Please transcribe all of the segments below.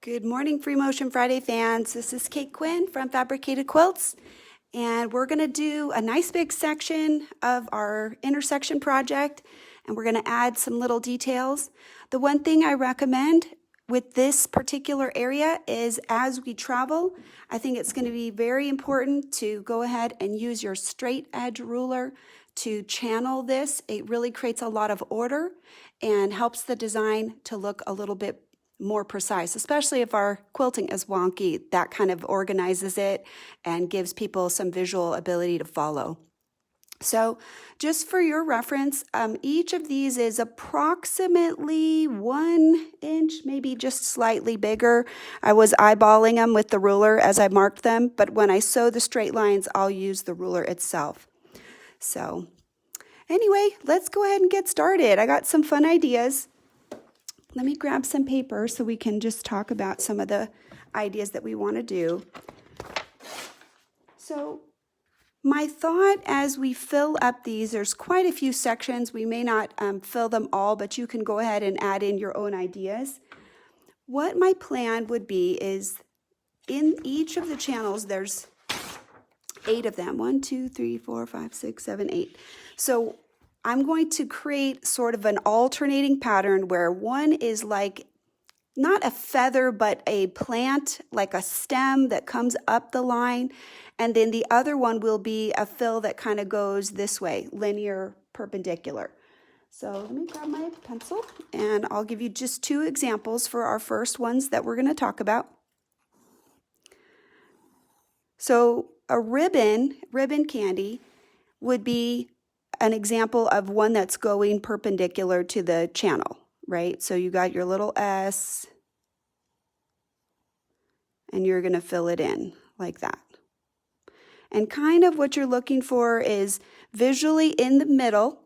Good morning, Free Motion Friday fans. This is Kate Quinn from Fabricated Quilts, and we're going to do a nice big section of our intersection project, and we're going to add some little details. The one thing I recommend with this particular area is as we travel, I think it's going to be very important to go ahead and use your straight edge ruler to channel this. It really creates a lot of order and helps the design to look a little bit more precise, especially if our quilting is wonky. That kind of organizes it and gives people some visual ability to follow. So just for your reference, each of these is approximately 1 inch, maybe just slightly bigger. I was eyeballing them with the ruler as I marked them, but when I sew the straight lines, I'll use the ruler itself. So anyway, let's go ahead and get started. I got some fun ideas. Let me grab some paper so we can just talk about some of the ideas that we want to do. So my thought as we fill up these, there's quite a few sections. We may not fill them all, but you can go ahead and add in your own ideas. What my plan would be is in each of the channels, there's 8 of them. 1, 2, 3, 4, 5, 6, 7, 8. So I'm going to create sort of an alternating pattern where one is like not a feather, but a plant, like a stem that comes up the line. And then the other one will be a fill that kind of goes this way, linear, perpendicular. So let me grab my pencil and I'll give you just 2 examples for our first ones that we're going to talk about. So a ribbon candy would be an example of one that's going perpendicular to the channel, right? So you got your little S and you're going to fill it in like that. And kind of what you're looking for is visually in the middle,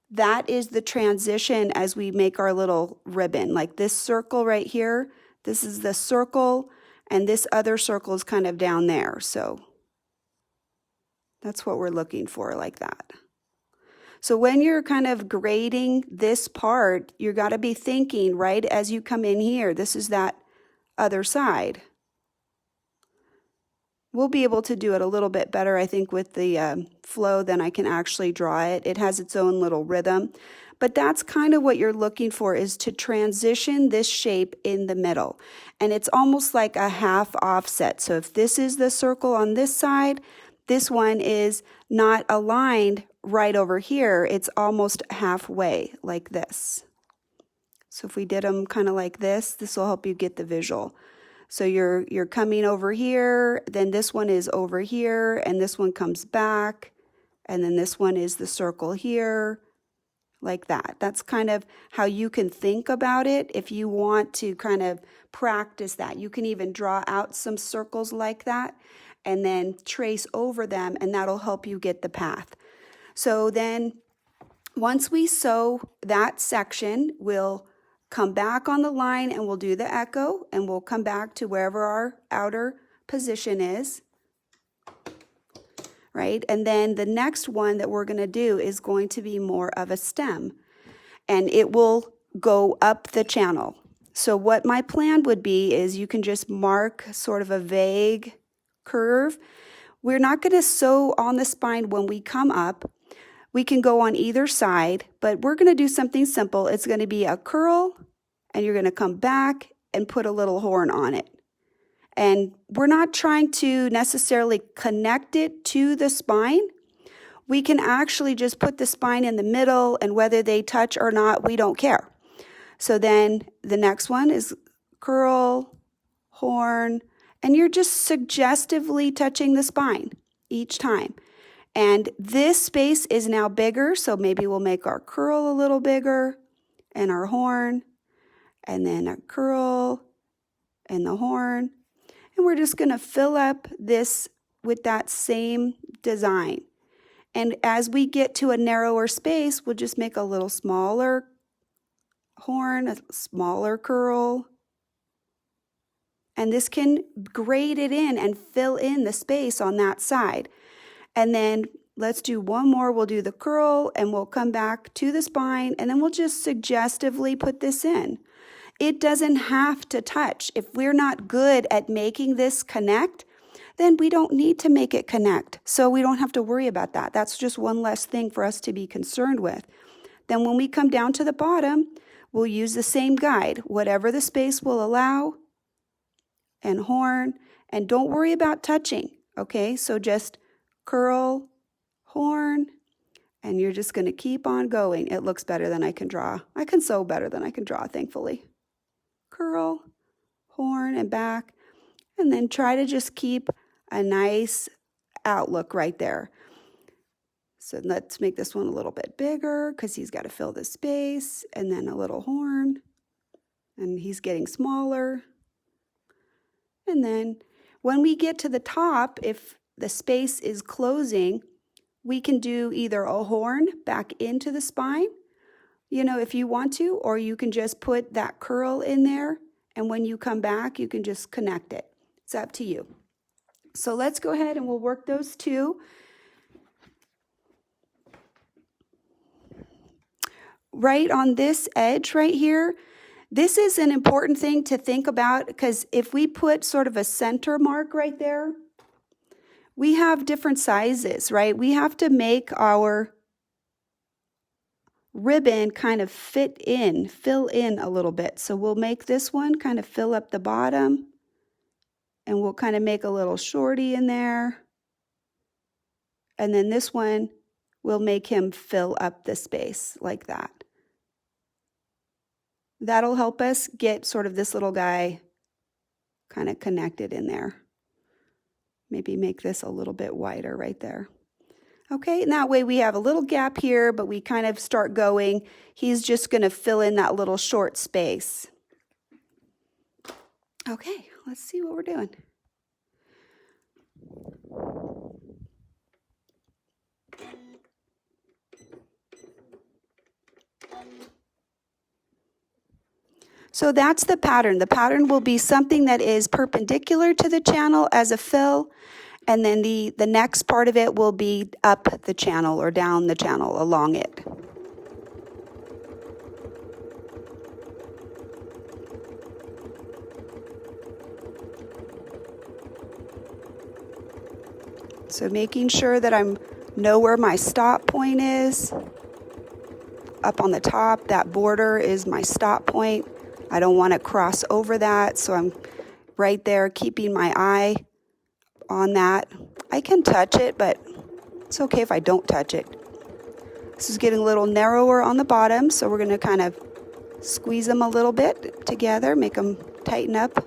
that is the transition as we make our little ribbon. Like this circle right here, this is the circle, and this other circle is kind of down there. So that's what we're looking for, like that. So when you're kind of grading this part, you got to be thinking, right, as you come in here, this is that other side. We'll be able to do it a little bit better, I think, with the flow than I can actually draw it. It has its own little rhythm. But that's kind of what you're looking for, is to transition this shape in the middle. And it's almost like a half offset. So if this is the circle on this side, this one is not aligned right over here. It's almost halfway like this. So if we did them kind of like this will help you get the visual. So you're coming over here, then this one is over here, and this one comes back, and then this one is the circle here, like that. That's kind of how you can think about it if you want to kind of practice that. You can even draw out some circles like that and then trace over them, and that'll help you get the path. So then once we sew that section, we'll come back on the line and we'll do the echo, and we'll come back to wherever our outer position is, right? And then the next one that we're going to do is going to be more of a stem, and it will go up the channel. So what my plan would be is you can just mark sort of a vague curve. We're not going to sew on the spine when we come up. We can go on either side, but we're going to do something simple. It's going to be a curl, and you're going to come back and put a little horn on it. And we're not trying to necessarily connect it to the spine. We can actually just put the spine in the middle, and whether they touch or not, we don't care. So then the next one is curl, horn, and you're just suggestively touching the spine each time. And this space is now bigger, so maybe we'll make our curl a little bigger and our horn, and then a curl and the horn. And we're just going to fill up this with that same design. And as we get to a narrower space, we'll just make a little smaller horn, a smaller curl. And this can grade it in and fill in the space on that side. And then let's do one more. We'll do the curl, and we'll come back to the spine, and then we'll just suggestively put this in. It doesn't have to touch. If we're not good at making this connect, then we don't need to make it connect. So we don't have to worry about that. That's just one less thing for us to be concerned with. Then when we come down to the bottom, we'll use the same guide, whatever the space will allow, and horn, and don't worry about touching, okay? So just curl, horn, and you're just gonna keep on going. It looks better than I can draw. I can sew better than I can draw, thankfully. Curl, horn, and back, and then try to just keep a nice outlook right there. So let's make this one a little bit bigger because he's got to fill the space, and then a little horn, and he's getting smaller. And then when we get to the top, if the space is closing, we can do either a horn back into the spine, you know, if you want to, or you can just put that curl in there, and when you come back, you can just connect it. It's up to you. So let's go ahead and we'll work those two. Right on this edge right here, this is an important thing to think about, because if we put sort of a center mark right there, we have different sizes, right? We have to make our ribbon kind of fill in a little bit. So we'll make this one kind of fill up the bottom, and we'll kind of make a little shorty in there. And then this one, we'll make him fill up the space like that. That'll help us get sort of this little guy kind of connected in there. Maybe make this a little bit wider right there. Okay, and that way we have a little gap here, but we kind of start going. He's just going to fill in that little short space. Okay, let's see what we're doing. So that's the pattern. The pattern will be something that is perpendicular to the channel as a fill, and then the next part of it will be up the channel or down the channel along it. So making sure that I know where my stop point is. Up on the top, that border is my stop point. I don't want to cross over that, so I'm right there keeping my eye on that. I can touch it, but it's okay if I don't touch it. This is getting a little narrower on the bottom, so we're going to kind of squeeze them a little bit together, make them tighten up.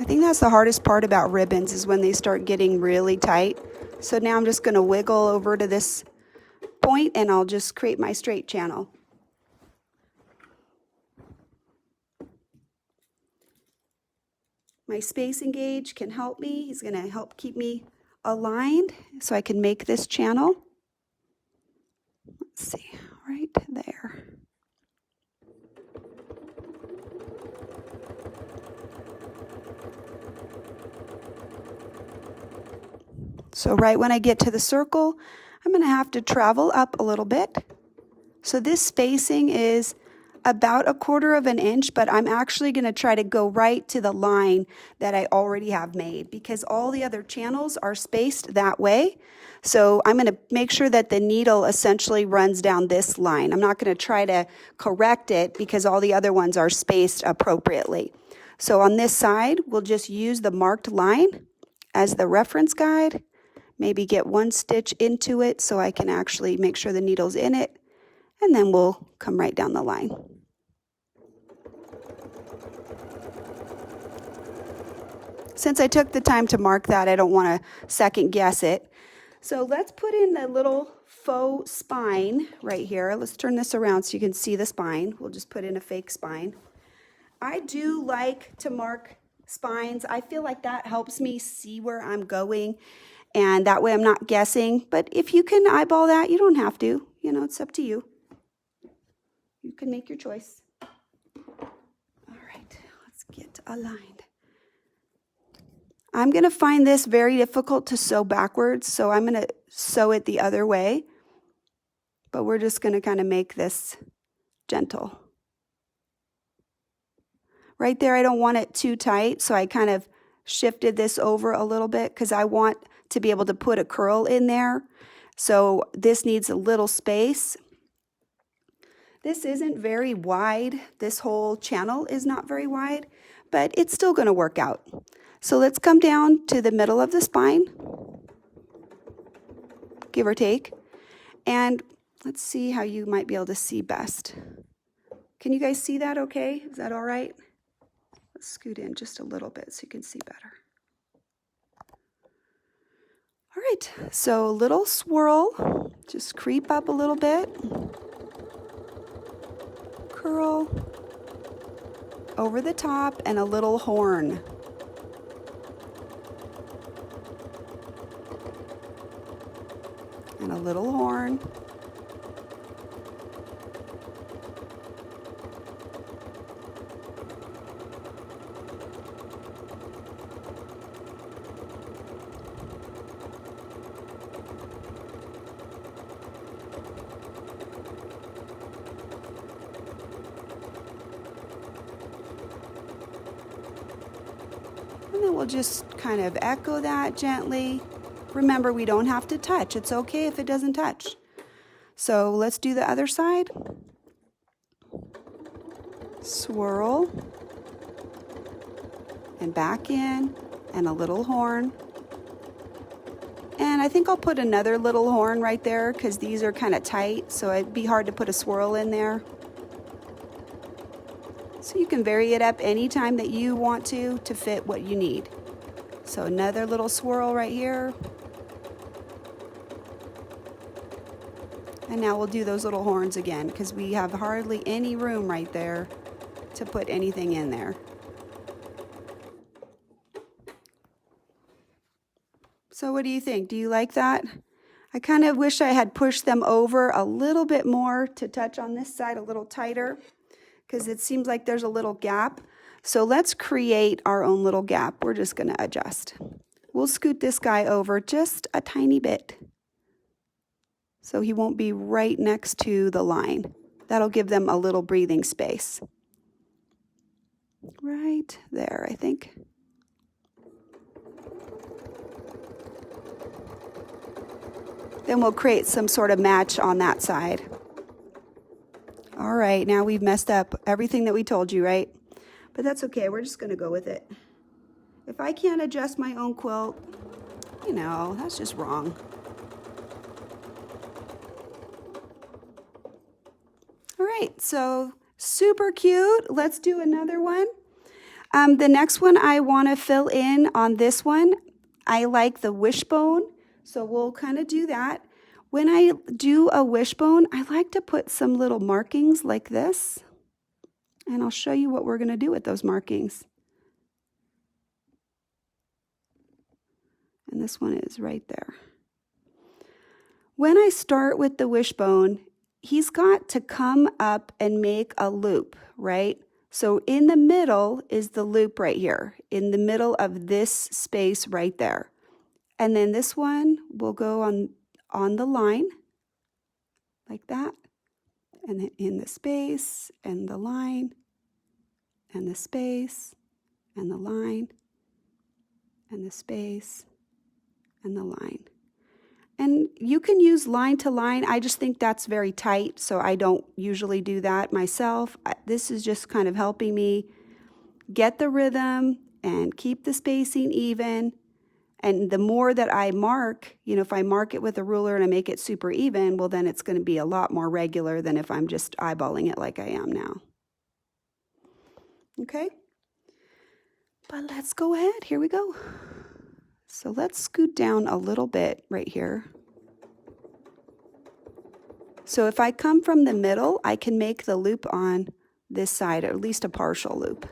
I think that's the hardest part about ribbons, is when they start getting really tight. So now I'm just going to wiggle over to this point, and I'll just create my straight channel. My spacing gauge can help me. He's going to help keep me aligned so I can make this channel. Let's see, right there. So right when I get to the circle, I'm going to have to travel up a little bit. So this spacing is about 1/4 of an inch, but I'm actually going to try to go right to the line that I already have made, because all the other channels are spaced that way. So I'm going to make sure that the needle essentially runs down this line. I'm not going to try to correct it because all the other ones are spaced appropriately. So on this side, we'll just use the marked line as the reference guide. Maybe get 1 stitch into it so I can actually make sure the needle's in it, and then we'll come right down the line. Since I took the time to mark that, I don't want to second guess it. So let's put in the little faux spine right here. Let's turn this around so you can see the spine. We'll just put in a fake spine. I do like to mark spines. I feel like that helps me see where I'm going, and that way I'm not guessing. But if you can eyeball that, you don't have to. You know, it's up to you. You can make your choice. All right, let's get aligned. I'm going to find this very difficult to sew backwards, so I'm going to sew it the other way. But we're just going to kind of make this gentle. Right there, I don't want it too tight, so I kind of shifted this over a little bit because I want to be able to put a curl in there. So this needs a little space. This isn't very wide. This whole channel is not very wide, but it's still going to work out. So let's come down to the middle of the spine, give or take, and let's see how you might be able to see best. Can you guys see that okay? Is that all right? Let's scoot in just a little bit so you can see better. All right, so a little swirl, just creep up a little bit, curl over the top, and a little horn. And a little horn. And then we'll just kind of echo that gently. Remember, we don't have to touch. It's okay if it doesn't touch. So let's do the other side. Swirl. And back in. And a little horn. And I think I'll put another little horn right there because these are kind of tight. So it'd be hard to put a swirl in there. So you can vary it up anytime that you want to fit what you need. So another little swirl right here. And now we'll do those little horns again because we have hardly any room right there to put anything in there. So what do you think? Do you like that? I kind of wish I had pushed them over a little bit more to touch on this side a little tighter because it seems like there's a little gap. So let's create our own little gap. We're just going to adjust. We'll scoot this guy over just a tiny bit so he won't be right next to the line. That'll give them a little breathing space. Right there, I think. Then we'll create some sort of match on that side. All right, now we've messed up everything that we told you, right? But that's okay, we're just gonna go with it. If I can't adjust my own quilt, you know, that's just wrong. All right, so super cute. Let's do another one. The next one I wanna fill in on this one, I like the wishbone. So we'll kind of do that. When I do a wishbone, I like to put some little markings like this. And I'll show you what we're going to do with those markings. And this one is right there. When I start with the wishbone, he's got to come up and make a loop, right? So in the middle is the loop right here, in the middle of this space right there. And then this one will go on the line, like that. And then in the space, and the line, and the space, and the line, and the space, and the line. And you can use line to line. I just think that's very tight, so I don't usually do that myself. This is just kind of helping me get the rhythm and keep the spacing even. And the more that I mark, you know, if I mark it with a ruler and I make it super even, well, then it's going to be a lot more regular than if I'm just eyeballing it like I am now. Okay? But let's go ahead. Here we go. So let's scoot down a little bit right here. So if I come from the middle, I can make the loop on this side, or at least a partial loop.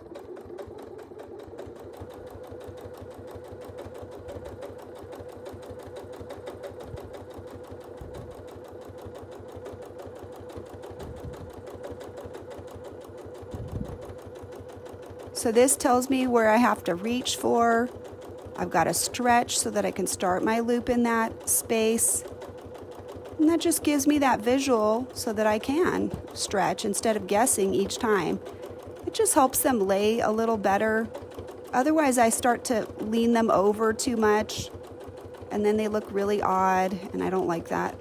So this tells me where I have to reach for I've got to stretch so that I can start my loop in that space. And that just gives me that visual so that I can stretch instead of guessing each time. It just helps them lay a little better. Otherwise, I start to lean them over too much, and then they look really odd, and I don't like that.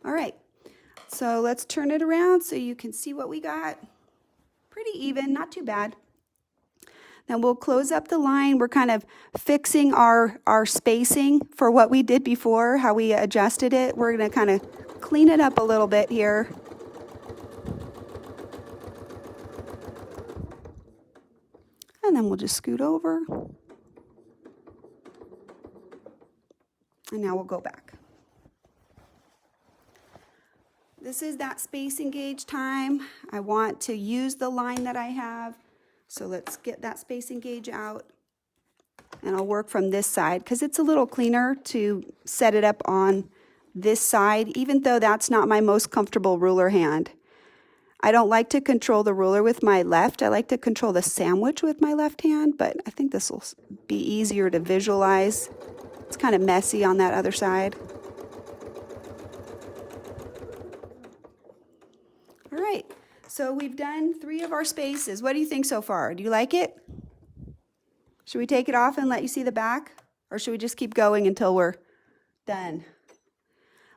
All right, so let's turn it around so you can see what we got. Pretty even, not too bad. Now we'll close up the line. We're kind of fixing our spacing for what we did before, how we adjusted it. We're going to kind of clean it up a little bit here. And then we'll just scoot over. And now we'll go back. This is that spacing gauge time. I want to use the line that I have. So let's get that spacing gauge out. And I'll work from this side because it's a little cleaner to set it up on this side, even though that's not my most comfortable ruler hand. I don't like to control the ruler with my left. I like to control the sandwich with my left hand, but I think this will be easier to visualize. It's kind of messy on that other side. All right, so we've done 3 of our spaces. What do you think so far? Do you like it? Should we take it off and let you see the back? Or should we just keep going until we're done?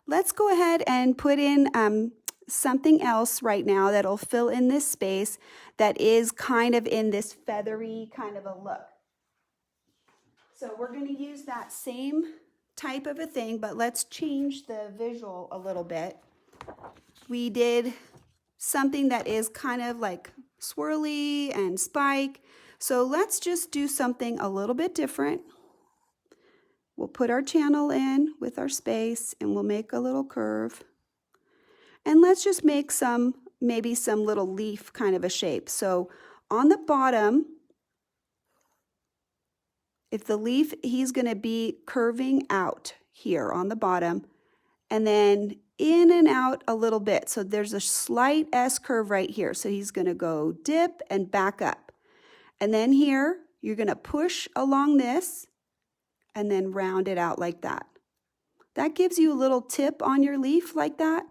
Let's go ahead and put in something else right now that'll fill in this space that is kind of in this feathery kind of a look. So we're going to use that same type of a thing, but let's change the visual a little bit. We did something that is kind of like swirly and spike. So let's just do something a little bit different. We'll put our channel in with our space and we'll make a little curve. And let's just make maybe some little leaf kind of a shape. So on the bottom, if the leaf, he's going to be curving out here on the bottom and then in and out a little bit. So there's a slight S curve right here. So he's going to go dip and back up. And then here, you're going to push along this and then round it out like that. That gives you a little tip on your leaf like that.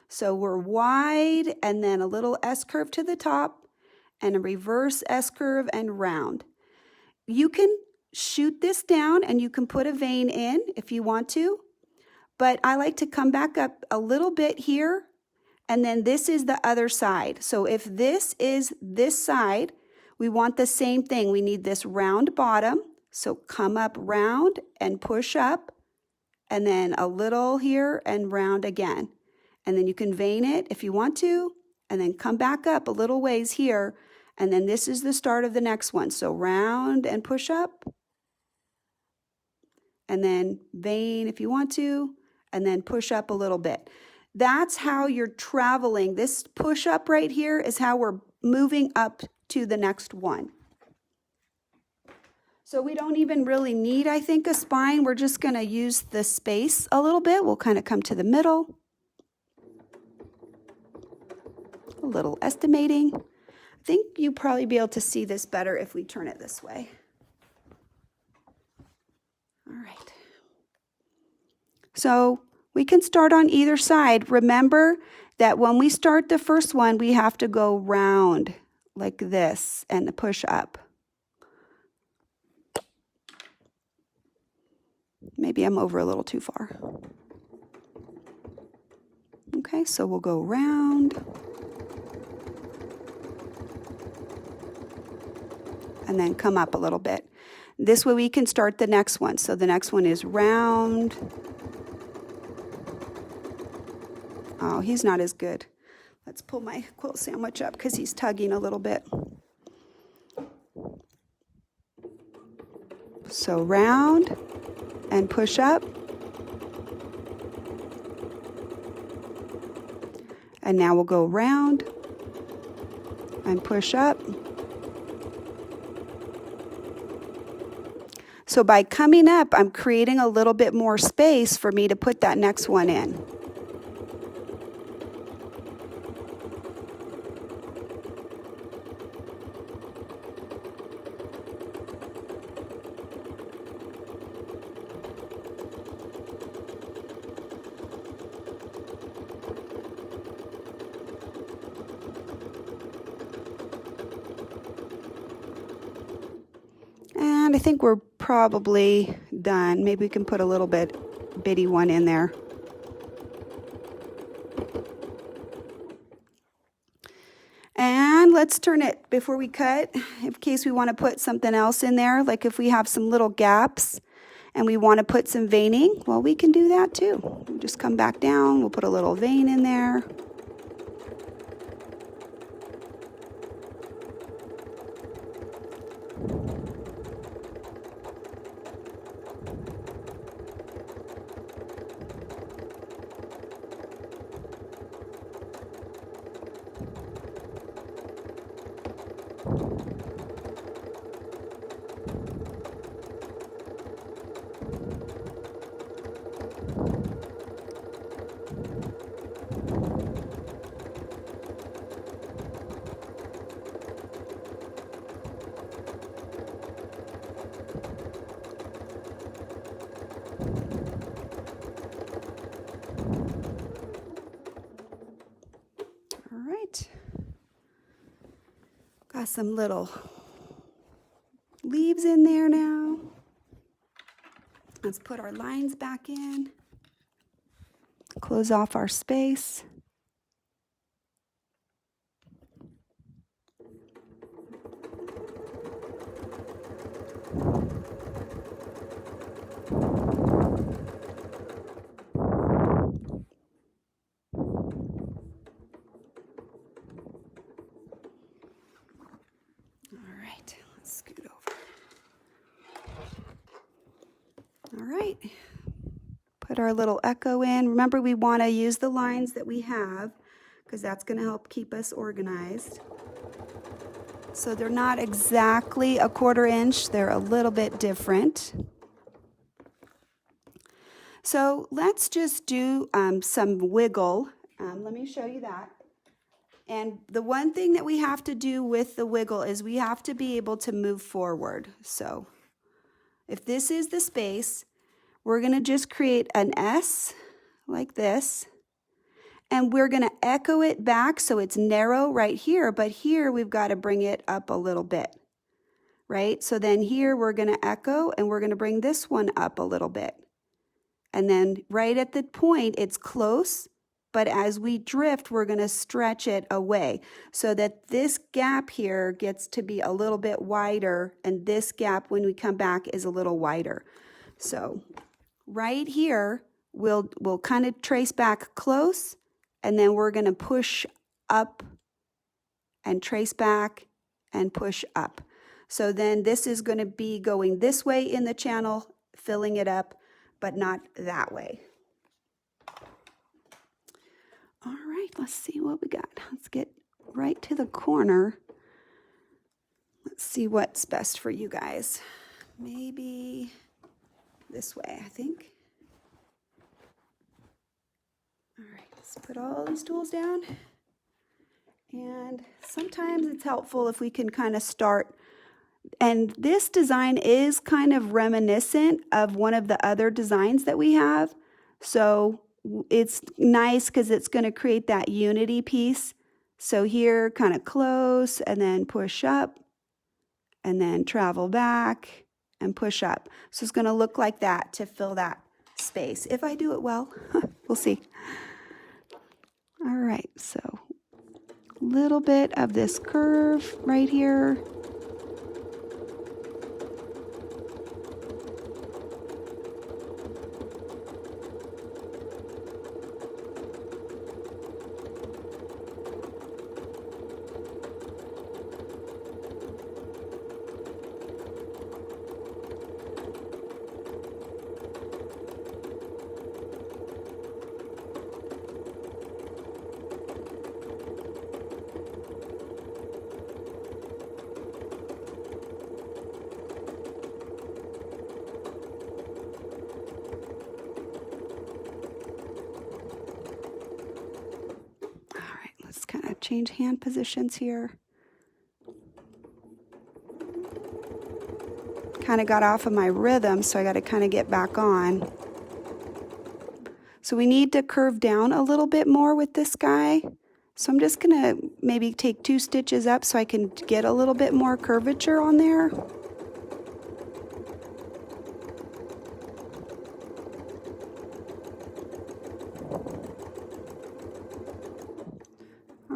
So we're wide and then a little S curve to the top and a reverse S curve and round. You can shoot this down and you can put a vein in if you want to, but I like to come back up a little bit here and then this is the other side. So if this is this side, we want the same thing. We need this round bottom. So come up round and push up and then a little here and round again. And then you can vein it if you want to, and then come back up a little ways here, and then this is the start of the next one. So round and push up, and then vein if you want to, and then push up a little bit. That's how you're traveling. This push up right here is how we're moving up to the next one. So we don't even really need, I think, a spine. We're just going to use the space a little bit. We'll kind of come to the middle. A little estimating. I think you'll probably be able to see this better if we turn it this way. All right. So we can start on either side. Remember that when we start the first one, we have to go round like this and push up. Maybe I'm over a little too far. Okay, so we'll go round. And then come up a little bit. This way we can start the next one. So the next one is round. Oh, he's not as good. Let's pull my quilt sandwich up because he's tugging a little bit. So round and push up. And now we'll go round and push up. So by coming up, I'm creating a little bit more space for me to put that next one in. I think we're probably done. Maybe we can put a little bitty one in there. And let's turn it before we cut, in case we want to put something else in there, like if we have some little gaps and we want to put some veining, well, we can do that too. We'll just come back down, we'll put a little vein in there. Got some little leaves in there now. Let's put our lines back in. Close off our space. All right, put our little echo in. Remember, we want to use the lines that we have because that's going to help keep us organized. So they're not exactly a 1/4 inch, they're a little bit different. So let's just do some wiggle. Let me show you that. And the one thing that we have to do with the wiggle is we have to be able to move forward. So if this is the space, we're going to just create an S like this, and we're going to echo it back so it's narrow right here, but here we've got to bring it up a little bit, right? So then here we're going to echo, and we're going to bring this one up a little bit. And then right at the point, it's close, but as we drift, we're going to stretch it away so that this gap here gets to be a little bit wider, and this gap when we come back is a little wider. So right here, we'll kind of trace back close, and then we're going to push up and trace back and push up. So then this is going to be going this way in the channel, filling it up, but not that way. All right, let's see what we got. Let's get right to the corner. Let's see what's best for you guys. Maybe this way, I think. All right, let's put all these tools down. And sometimes it's helpful if we can kind of start. And this design is kind of reminiscent of one of the other designs that we have. So it's nice because it's going to create that unity piece. So here, kind of close, and then push up, and then travel back and push up. So it's going to look like that to fill that space. If I do it well, we'll see. All right, so a little bit of this curve right here. Kind of change hand positions here. Kind of got off of my rhythm, so I got to kind of get back on. So we need to curve down a little bit more with this guy. So I'm just going to maybe take 2 stitches up so I can get a little bit more curvature on there.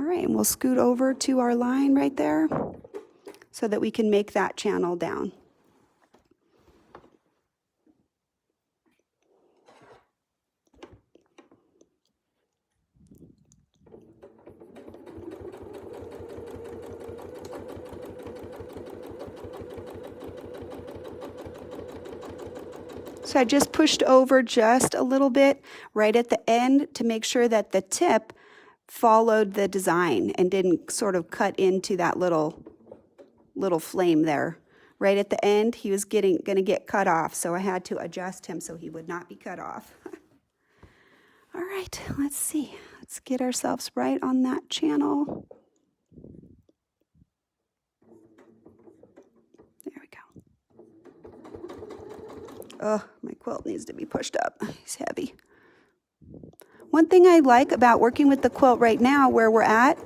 All right, and we'll scoot over to our line right there so that we can make that channel down. So I just pushed over just a little bit right at the end to make sure that the tip followed the design and didn't sort of cut into that little flame there. Right at the end, he was going to get cut off, so I had to adjust him so he would not be cut off. All right, let's see. Let's get ourselves right on that channel. There we go. Oh, my quilt needs to be pushed up. He's heavy. One thing I like about working with the quilt right now where we're at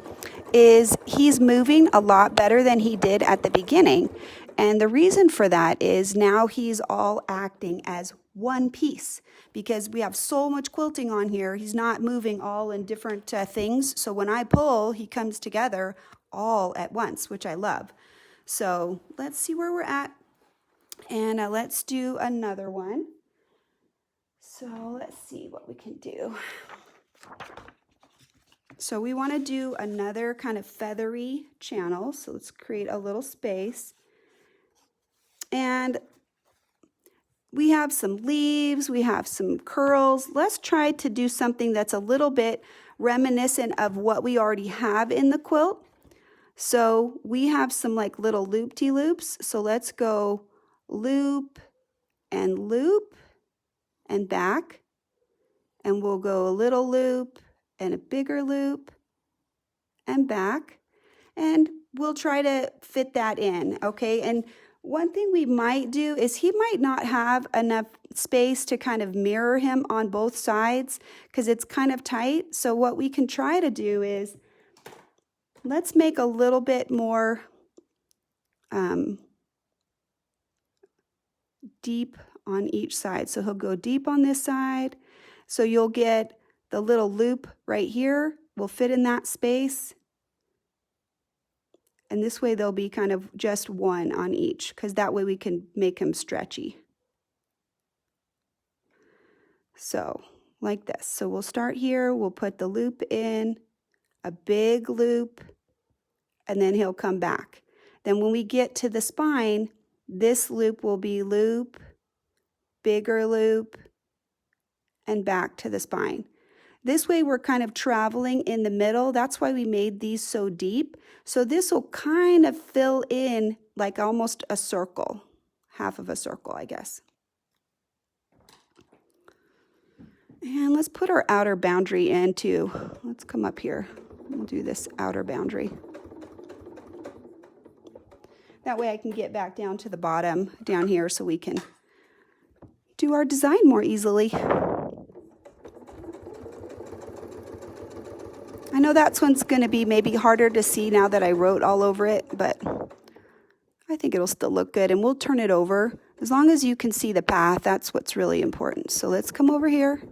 is he's moving a lot better than he did at the beginning. And the reason for that is now he's all acting as one piece because we have so much quilting on here. He's not moving all in different things. So when I pull, he comes together all at once, which I love. So let's see where we're at. And let's do another one. So let's see what we can do. So we want to do another kind of feathery channel. So let's create a little space. And we have some leaves, we have some curls. Let's try to do something that's a little bit reminiscent of what we already have in the quilt. So we have some like little loop-de-loops. So let's go loop and back. And we'll go a little loop and a bigger loop and back. And we'll try to fit that in, okay? And one thing we might do is he might not have enough space to kind of mirror him on both sides because it's kind of tight. So what we can try to do is let's make a little bit more deep on each side. So he'll go deep on this side. So you'll get the little loop right here will fit in that space. And this way they'll be kind of just one on each because that way we can make them stretchy. So like this. So we'll start here. We'll put the loop in, a big loop, and then he'll come back. Then when we get to the spine, this loop will be loop, bigger loop, and back to the spine. This way we're kind of traveling in the middle. That's why we made these so deep. So this will kind of fill in like almost a circle, half of a circle, I guess. And let's put our outer boundary in too. Let's come up here. We'll do this outer boundary. That way I can get back down to the bottom down here so we can do our design more easily. I know that one's going to be maybe harder to see now that I wrote all over it, but I think it'll still look good. And we'll turn it over. As long as you can see the path, that's what's really important. So let's come over here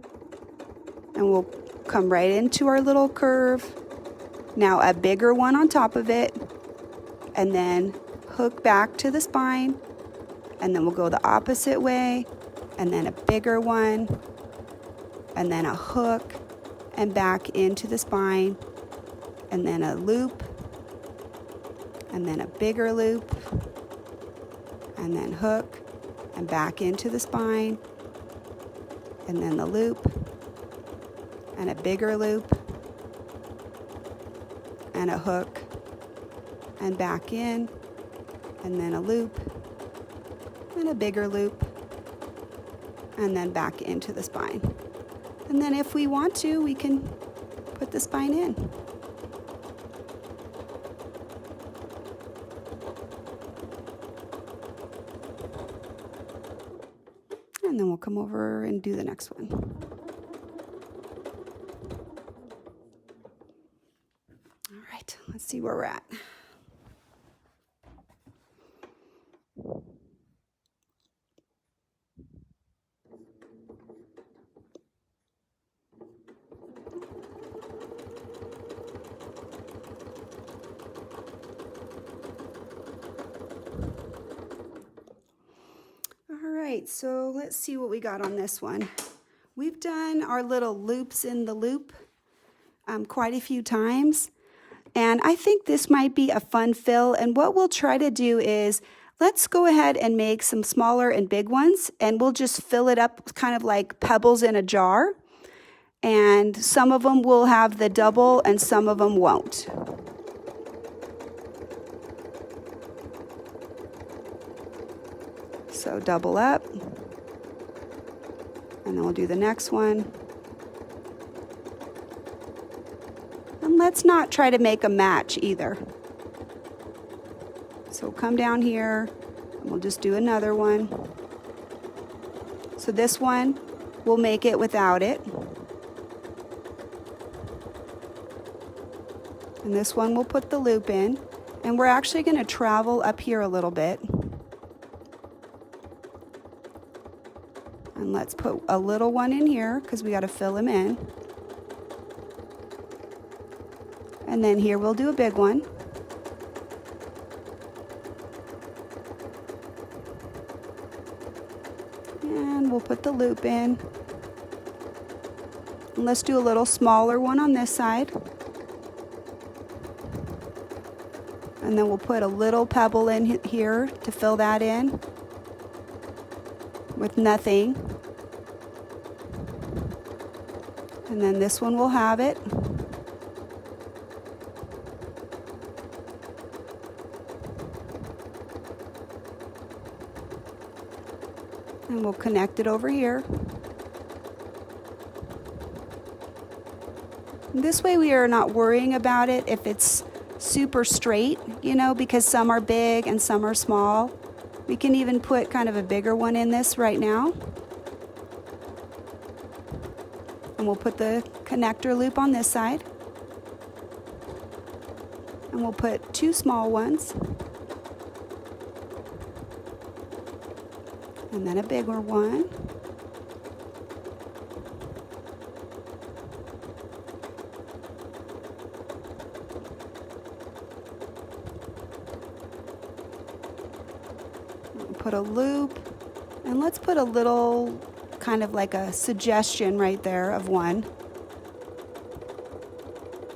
and we'll come right into our little curve. Now a bigger one on top of it, and then hook back to the spine, and then we'll go the opposite way, and then a bigger one, and then a hook, and back into the spine, and then a loop, and then a bigger loop, and then hook, and back into the spine, and then the loop, and a bigger loop, and a hook, and back in, and then a loop, and a bigger loop, and then back into the spine. And then if we want to, we can put the spine in. And then we'll come over and do the next one. All right, let's see where we're at. right, so let's see what we got on this one. We've done our little loops in the loop quite a few times, and I think this might be a fun fill. And what we'll try to do is, let's go ahead and make some smaller and big ones, and we'll just fill it up kind of like pebbles in a jar. And some of them will have the double and some of them won't. So double up, and then we'll do the next one. And let's not try to make a match either. So come down here, and we'll just do another one. So this one, we'll make it without it. And this one we'll put the loop in, and we're actually going to travel up here a little bit. And let's put a little one in here because we got to fill him in. And then here we'll do a big one. And we'll put the loop in. And let's do a little smaller one on this side. And then we'll put a little pebble in here to fill that in with nothing. And then this one will have it. And we'll connect it over here. And this way we are not worrying about it if it's super straight, you know, because some are big and some are small. We can even put kind of a bigger one in this right now. And we'll put the connector loop on this side. And we'll put two small ones. And then a bigger one. Put a loop, and let's put a little kind of like a suggestion right there of one,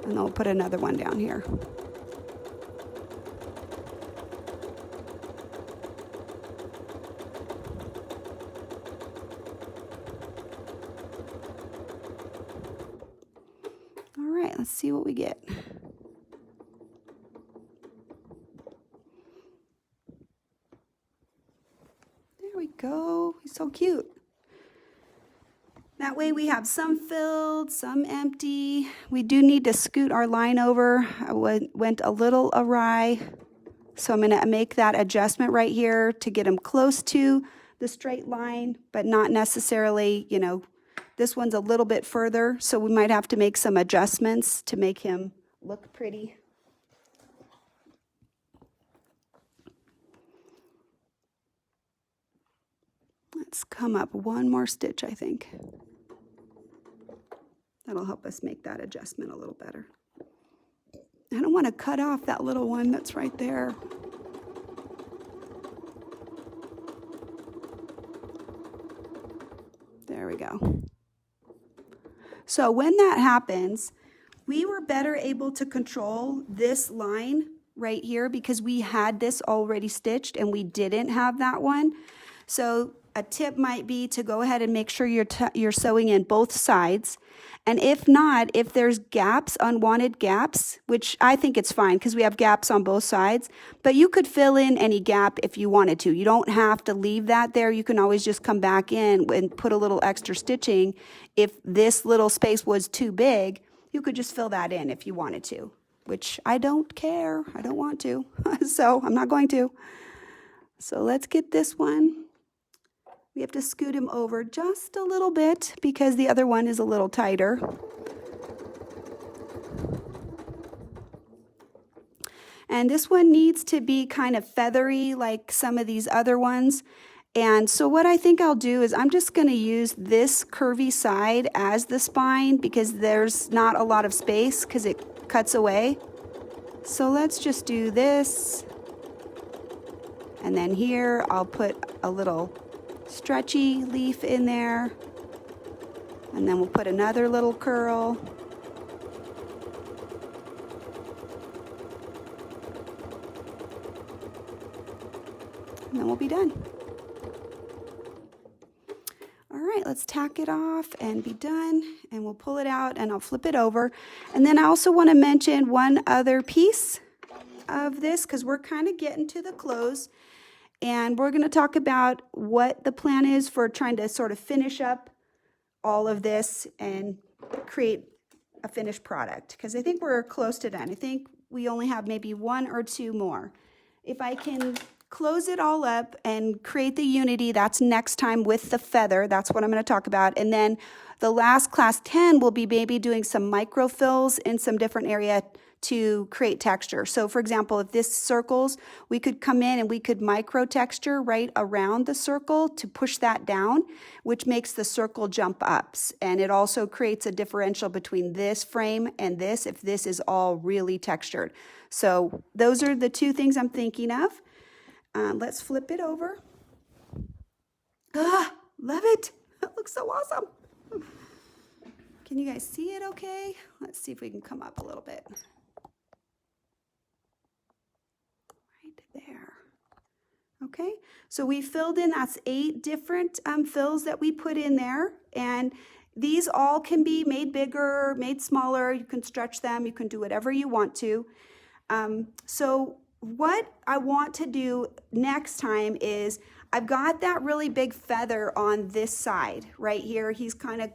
and then we'll put another one down here. All right, let's see what we get. Go. He's so cute. That way we have some filled, some empty. We do need to scoot our line over. I went a little awry. So I'm going to make that adjustment right here to get him close to the straight line, but not necessarily, you know, this one's a little bit further. So we might have to make some adjustments to make him look pretty. Let's come up one more stitch, I think. That'll help us make that adjustment a little better. I don't want to cut off that little one that's right there. There we go. So when that happens, we were better able to control this line right here because we had this already stitched and we didn't have that one. So a tip might be to go ahead and make sure you're sewing in both sides. And if not, if there's gaps, unwanted gaps, which I think it's fine because we have gaps on both sides, but you could fill in any gap if you wanted to. You don't have to leave that there. You can always just come back in and put a little extra stitching. If this little space was too big, you could just fill that in if you wanted to, which I don't care. I don't want to, so I'm not going to. So let's get this one. We have to scoot him over just a little bit because the other one is a little tighter. And this one needs to be kind of feathery like some of these other ones. And so what I think I'll do is I'm just going to use this curvy side as the spine because there's not a lot of space because it cuts away. So let's just do this. And then here I'll put a little stretchy leaf in there. And then we'll put another little curl. And then we'll be done. All right, let's tack it off and be done. And we'll pull it out and I'll flip it over. And then I also want to mention one other piece of this because we're kind of getting to the close. And we're going to talk about what the plan is for trying to sort of finish up all of this and create a finished product. Because I think we're close to done. I think we only have maybe one or two more. If I can close it all up and create the unity, that's next time with the feather. That's what I'm going to talk about. And then the last class 10 will be maybe doing some micro fills in some different area to create texture. So for example, if this circles, we could come in and we could micro texture right around the circle to push that down, which makes the circle jump up. And it also creates a differential between this frame and this if this is all really textured. So those are the two things I'm thinking of. Let's flip it over. Ah, love it. That looks so awesome. Can you guys see it okay? Let's see if we can come up a little bit. Right there. Okay, so we filled in, that's 8 different fills that we put in there. And these all can be made bigger, made smaller. You can stretch them. You can do whatever you want to. So what I want to do next time is I've got that really big feather on this side right here. He's kind of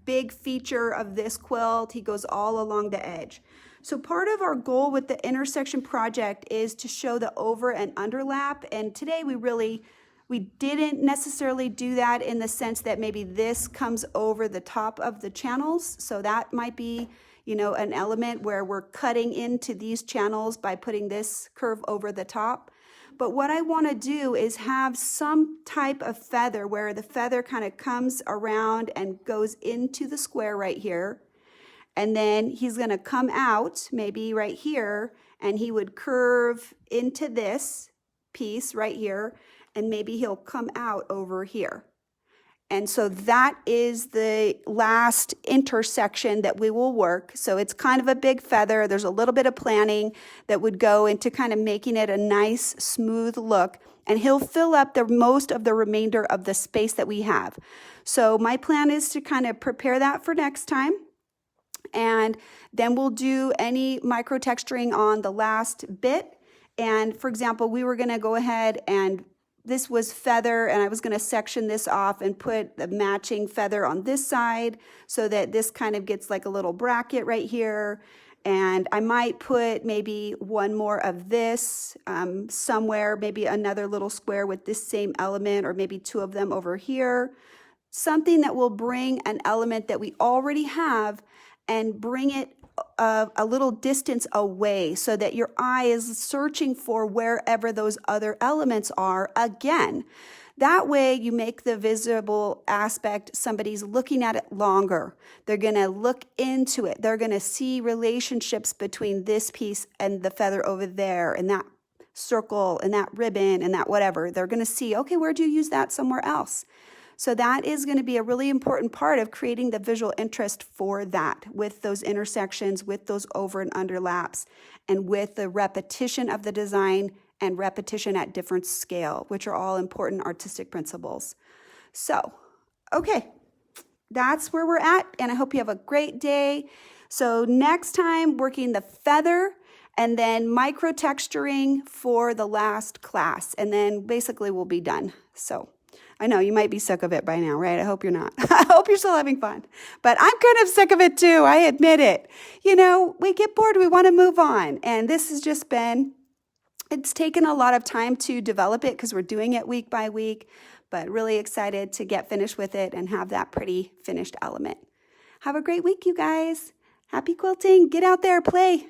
big feature of this quilt. He goes all along the edge. So part of our goal with the intersection project is to show the over and underlap. And today we didn't necessarily do that in the sense that maybe this comes over the top of the channels. So that might be, you know, an element where we're cutting into these channels by putting this curve over the top. But what I want to do is have some type of feather where the feather kind of comes around and goes into the square right here. And then he's going to come out maybe right here and he would curve into this piece right here and maybe he'll come out over here. And so that is the last intersection that we will work. So it's kind of a big feather. There's a little bit of planning that would go into kind of making it a nice, smooth look. And he'll fill up the most of the remainder of the space that we have. So my plan is to kind of prepare that for next time. And then we'll do any micro texturing on the last bit. And for example, we were going to go ahead and this was feather and I was going to section this off and put the matching feather on this side so that this kind of gets like a little bracket right here. And I might put maybe one more of this somewhere, maybe another little square with this same element or maybe 2 of them over here. Something that will bring an element that we already have and bring it a little distance away so that your eye is searching for wherever those other elements are again. That way you make the visible aspect, somebody's looking at it longer. They're going to look into it. They're going to see relationships between this piece and the feather over there and that circle and that ribbon and that whatever. They're going to see, okay, where'd you use that somewhere else? So that is going to be a really important part of creating the visual interest for that with those intersections, with those over and underlaps, and with the repetition of the design and repetition at different scale, which are all important artistic principles. So, okay, that's where we're at, and I hope you have a great day. So next time, working the feather, and then micro texturing for the last class, and then basically we'll be done. So I know you might be sick of it by now, right? I hope you're not. I hope you're still having fun. But I'm kind of sick of it too. I admit it. You know, we get bored. We want to move on. And this has just been, it's taken a lot of time to develop it because we're doing it week by week. But really excited to get finished with it and have that pretty finished element. Have a great week, you guys. Happy quilting. Get out there, play.